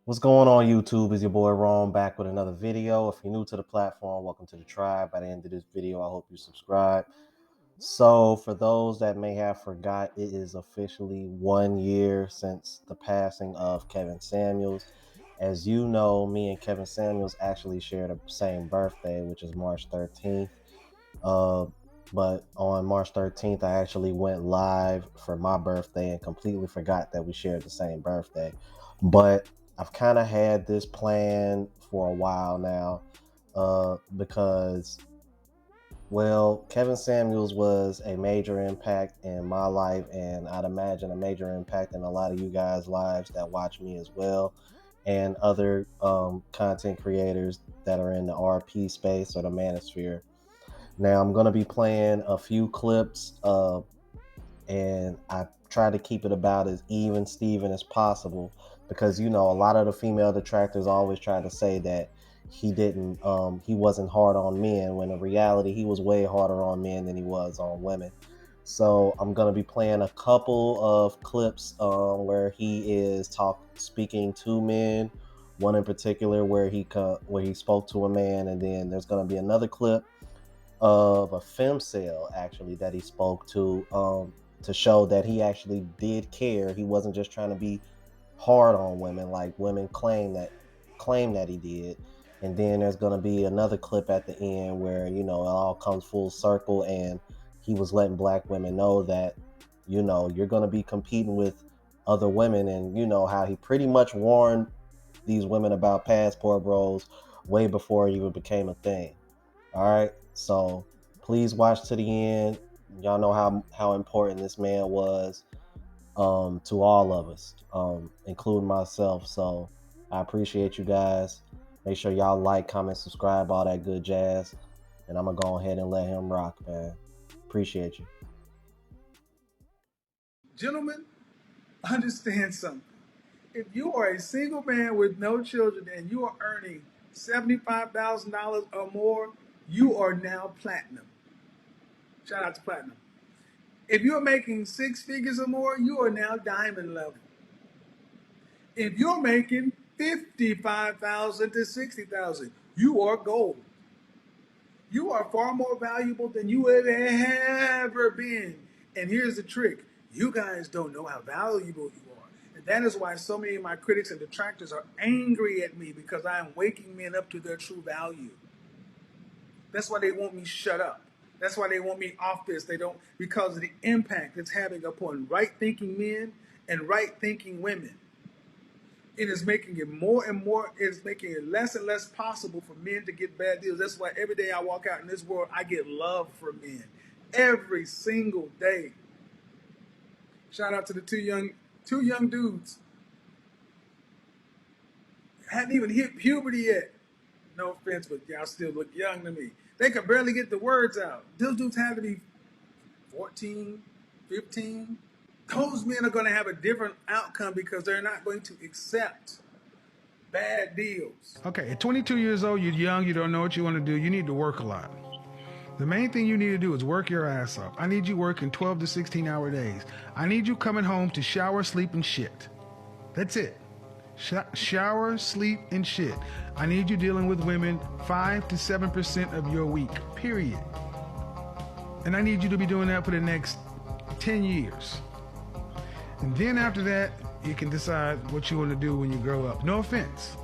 What's going on, YouTube? Is your boy Rome back with another video. If you're new to the platform, welcome to the tribe. By the end of this video, I hope you subscribe. So, for those that may have forgot, it is officially 1 year since the passing of Kevin Samuels. As you know, me and Kevin Samuels actually share the same birthday, which is March 13th. Uh, but on March 13th, I actually went live for my birthday and completely forgot that we shared the same birthday. But I've kind of had this plan for a while now because, well, Kevin Samuels was a major impact in my life, and I'd imagine a major impact in a lot of you guys' lives that watch me as well, and other content creators that are in the RP space or the manosphere. Now I'm gonna be playing a few clips, and I try to keep it about as even Steven as possible because a lot of the female detractors always try to say that he wasn't hard on men, when in reality he was way harder on men than he was on women. So I'm gonna be playing a couple of clips where he is speaking to men. One in particular where he spoke to a man, and then there's gonna be another clip of a femcel actually that he spoke to show that he actually did care. He wasn't just trying to be hard on women like women claim that he did. And then there's going to be another clip at the end where it all comes full circle, and he was letting black women know that you're going to be competing with other women, and how he pretty much warned these women about passport bros way before it even became a thing. All right, so please watch to the end. Y'all know how important this man was to all of us, including myself. So I appreciate you guys. Make sure y'all like, comment, subscribe, all that good jazz. And I'm gonna go ahead and let him rock, man. Appreciate you. Gentlemen, understand something. If you are a single man with no children and you are earning $75,000 or more, you are now platinum. Shout out to platinum. If you're making six figures or more, you are now diamond level. If you're making 55,000 to 60,000, you are gold. You are far more valuable than you have ever been. And here's the trick: you guys don't know how valuable you are. And that is why so many of my critics and detractors are angry at me, because I am waking men up to their true value. That's why they want me shut up. That's why they want me off this. They don't, because of the impact it's having upon right thinking men and right thinking women. It is making it more and more, it's making it less and less possible for men to get bad deals. That's why every day I walk out in this world, I get love from men. Every single day. Shout out to the two young dudes. Hadn't even hit puberty yet. No offense, but y'all still look young to me. They could barely get the words out. Those dudes have to be 14, 15. Those men are going to have a different outcome because they're not going to accept bad deals. Okay, at 22 years old, you're young, you don't know what you want to do, you need to work a lot. The main thing you need to do is work your ass off. I need you working 12 to 16-hour days. I need you coming home to shower, sleep, and shit. That's it. Shower, sleep, and shit. I need you dealing with women 5 to 7% of your week, period. And I need you to be doing that for the next 10 years. And then after that, you can decide what you want to do when you grow up. No offense.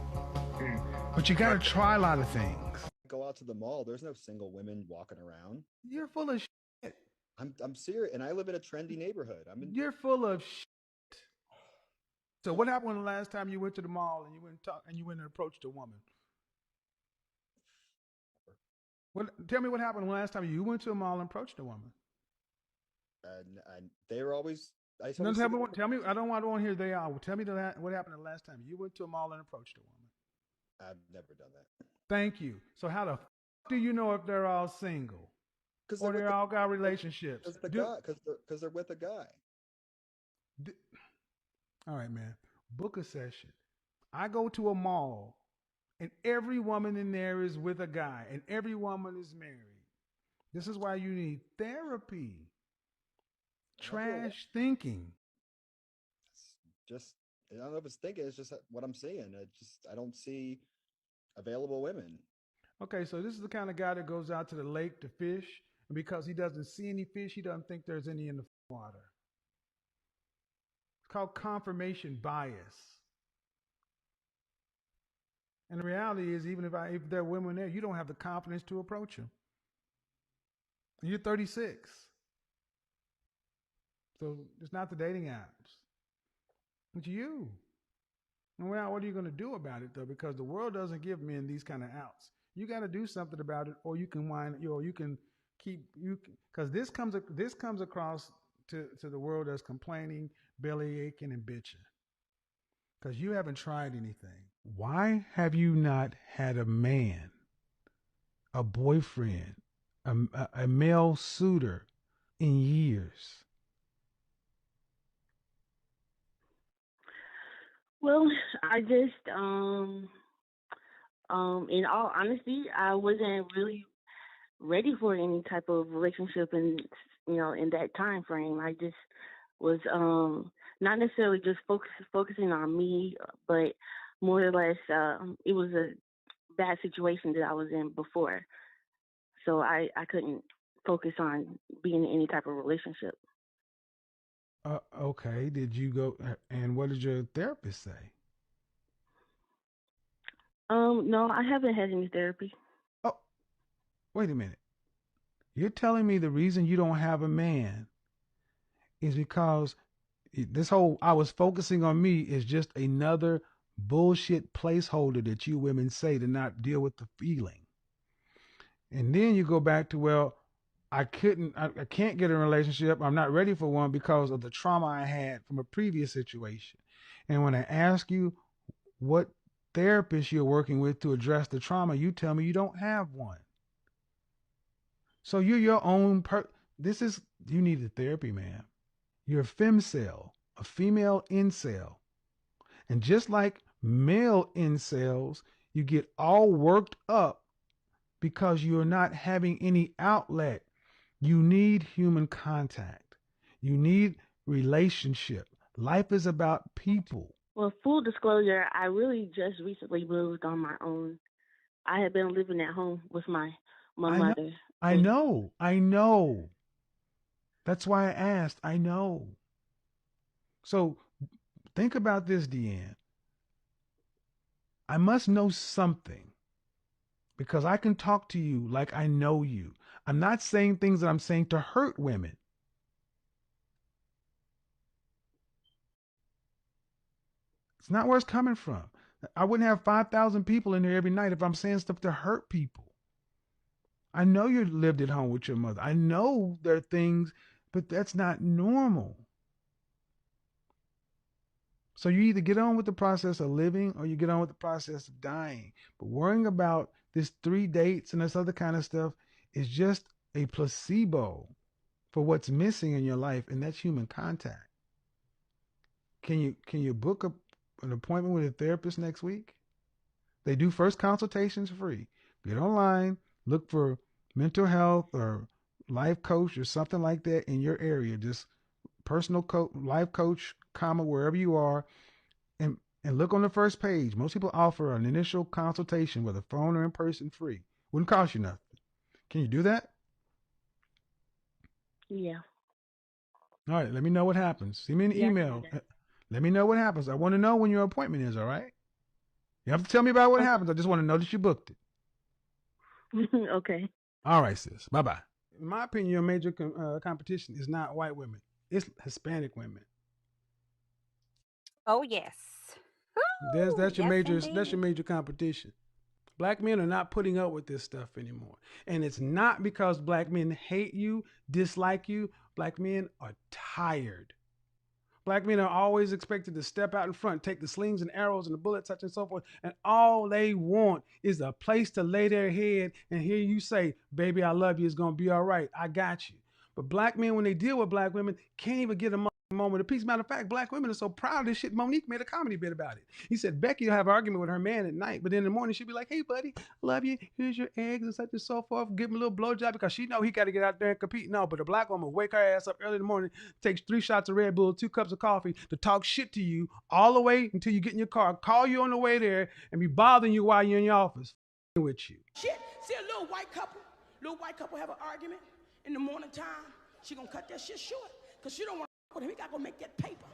But you gotta try a lot of things. Go out to the mall. There's no single women walking around. You're full of shit. I'm serious, and I live in a trendy neighborhood. You're full of shit. So what happened when the last time you went to the mall and you went and approached a woman? Tell me what happened the last time you went to a mall and approached a woman. And they were always. No, tell me. I don't want to hear they are. Tell me what happened the last time you went to a mall and approached a woman. I've never done that. Thank you. So how the do you know if they're all single or they're all got relationships? Because they're with a guy. All right, man. Book a session. I go to a mall, and every woman in there is with a guy, and every woman is married. This is why you need therapy. Trash thinking. Just I don't know if it's thinking. It's just what I'm seeing. I don't see available women. Okay, so this is the kind of guy that goes out to the lake to fish, and because he doesn't see any fish, he doesn't think there's any in the water. It's called confirmation bias. And the reality is, even if there are women there, you don't have the confidence to approach them. You're 36, so it's not the dating apps. It's you. And well, what are you going to do about it though? Because the world doesn't give men these kind of outs. You got to do something about it, or you can you can keep you because this comes across to the world as complaining, belly aching, and bitching because you haven't tried anything. Why have you not had a man, a boyfriend, a male suitor in years? Well, I just in all honesty, I wasn't really ready for any type of relationship in in that time frame. I just was not necessarily just focusing on me, but more or less it was a bad situation that I was in before, so I couldn't focus on being in any type of relationship. Okay. Did you go and what did your therapist say? No, I haven't had any therapy. Oh, wait a minute. You're telling me the reason you don't have a man is because this whole I was focusing on me is just another bullshit placeholder that you women say to not deal with the feeling. And then you go back to, well, I can't get a relationship. I'm not ready for one because of the trauma I had from a previous situation. And when I ask you what therapist you're working with to address the trauma, you tell me you don't have one. So you're your own this is you need a therapy, man. You're a femcel, a female incel. And just like male incels, you get all worked up because you're not having any outlet. You need human contact. You need relationship. Life is about people. Well, full disclosure, I really just recently moved on my own. I had been living at home with my I know. mother. I So know. I know. That's why I asked. I know. So think about this, Deanne. I must know something because I can talk to you like I know you. I'm not saying things that I'm saying to hurt women. It's not where it's coming from. I wouldn't have 5,000 people in there every night if I'm saying stuff to hurt people. I know you lived at home with your mother. I know there are things, but that's not normal. So you either get on with the process of living or you get on with the process of dying. But worrying about this 3 dates and this other kind of stuff is just a placebo for what's missing in your life, and that's human contact. Can you book an appointment with a therapist next week? They do first consultations free. Get online, look for mental health or life coach or something like that in your area. Just life coach, comma, wherever you are, and look on the first page. Most people offer an initial consultation, whether phone or in person, free. Wouldn't cost you nothing. Can you do that? yeah, All right, let me know what happens. Send me an yeah, I can do email. Let me know what happens. I want to know when your appointment is, all right? You have to tell me about what that. happens. I just want to know that you booked it. Okay. Okay. All right, sis. Bye bye. In my opinion, your major competition is not white women, it's Hispanic women. Oh, yes. Ooh, That's your yes, major indeed. competition. Black men are not putting up with this stuff anymore. And it's not because black men hate you, dislike you. Black men are tired. Black men are always expected to step out in front, take the slings and arrows and the bullets, such and so forth. And all they want is a place to lay their head and hear you say, baby, I love you. It's going to be all right. I got you. But black men, when they deal with black women, can't even get a moment of peace. Matter of fact, black women are so proud of this shit. Monique made a comedy bit about it. He said Becky will have an argument with her man at night, but then in the morning she'll be like, "Hey, buddy, I love you. Here's your eggs and such and so forth." Give him a little blowjob because she know he got to get out there and compete. No, but a black woman wake her ass up early in the morning, takes 3 shots of Red Bull, 2 cups of coffee to talk shit to you all the way until you get in your car, call you on the way there, and be bothering you while you're in your office with you. Shit, see a little white couple have an argument in the morning time. She gonna cut that shit short because she don't want to with him. He gotta go make that paper.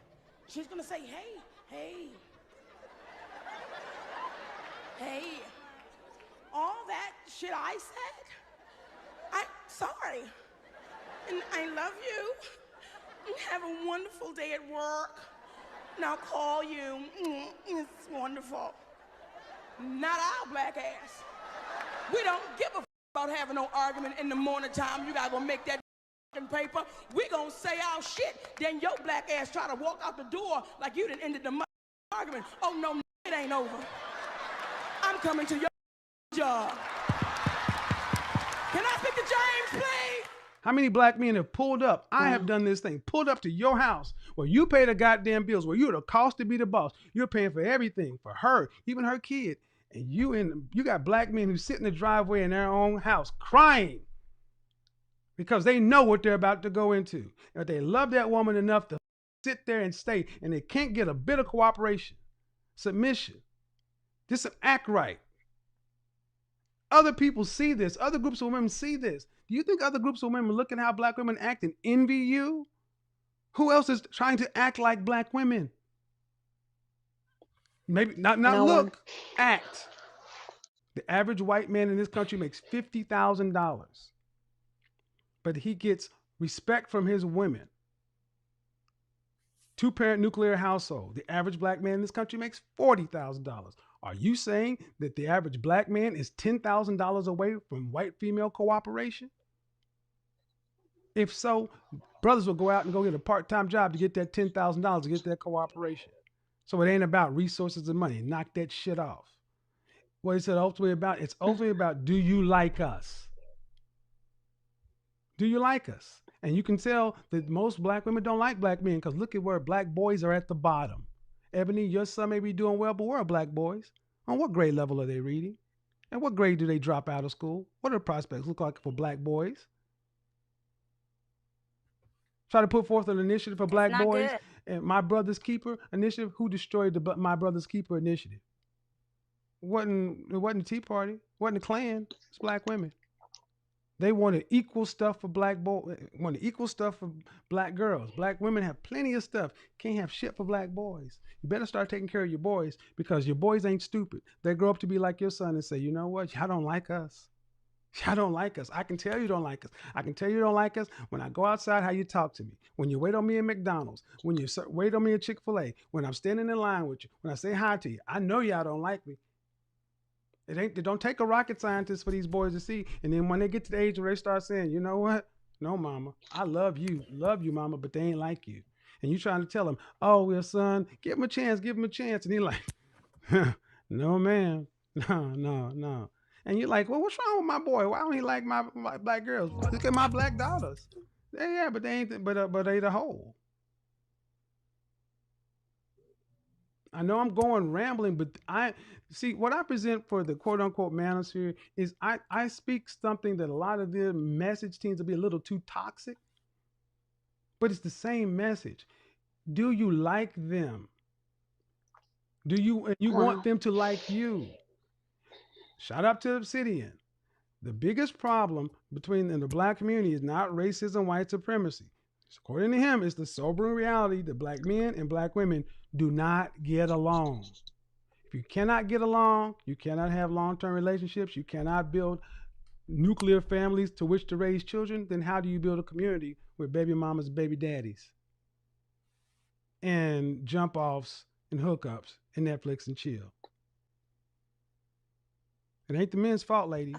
She's gonna say, hey, all that shit I said, I'm sorry, and I love you. Have a wonderful day at work. And I'll call you. It's wonderful. Not our black ass. We don't give a about having no argument in the morning time. You gotta go make that paper. We gonna say our shit. Then your black ass try to walk out the door like you done ended the argument. Oh no, it ain't over. I'm coming to your job. Can I speak to James, please? How many black men have pulled up? I have done this thing. Pulled up to your house where you pay the goddamn bills, where you're the cost to be the boss. You're paying for everything for her, even her kid. And you got black men who sit in the driveway in their own house crying because they know what they're about to go into. And they love that woman enough to sit there and stay, and they can't get a bit of cooperation, submission, just act right. Other people see this. Other groups of women see this. Do you think other groups of women look at how black women act and envy you? Who else is trying to act like black women? Maybe not no look, one. Act. The average white man in this country makes $50,000, but he gets respect from his women. 2-parent nuclear household. The average black man in this country makes $40,000. Are you saying that the average black man is $10,000 away from white female cooperation? If so, brothers will go out and go get a part-time job to get that $10,000 to get that cooperation. So it ain't about resources and money. Knock that shit off. What is it ultimately about? It's ultimately about, do you like us? Do you like us? And you can tell that most black women don't like black men because look at where black boys are at the bottom. Ebony, your son may be doing well, but where are black boys? On what grade level are they reading? And what grade do they drop out of school? What do the prospects look like for black boys? Try to put forth an initiative for black boys. Good. And My Brother's Keeper initiative. Who destroyed the My Brother's Keeper initiative? It wasn't the Tea Party. It wasn't the Klan. It's black women. They wanted equal stuff for black boys. Wanted equal stuff for black girls. Black women have plenty of stuff. Can't have shit for black boys. You better start taking care of your boys because your boys ain't stupid. They grow up to be like your son and say, you know what? Y'all don't like us. Y'all don't like us. I can tell you don't like us. I can tell you don't like us when I go outside, how you talk to me. When you wait on me at McDonald's. When you wait on me at Chick-fil-A. When I'm standing in line with you. When I say hi to you. I know y'all don't like me. It don't take a rocket scientist for these boys to see. And then when they get to the age where they start saying, you know what? No, mama, I love you, mama, but they ain't like you. And you trying to tell them, oh, well, son, give him a chance. And he's like, no, man, no. And you're like, well, what's wrong with my boy? Why don't he like my black girls? Look at my black daughters. Yeah, but they ain't, but they the whole. I know I'm going rambling, but I see what I present for the quote unquote manosphere is I speak something that a lot of the message tends to be a little too toxic, but it's the same message. Do you like them? Do you want them to like you? Shout out to Obsidian. The biggest problem in the black community is not racism, white supremacy. According to him, it's the sobering reality that black men and black women do not get along. If you cannot get along, you cannot have long-term relationships, you cannot build nuclear families to which to raise children, then how do you build a community with baby mamas, baby daddies, and jump offs and hookups and Netflix and chill? It ain't the men's fault, ladies.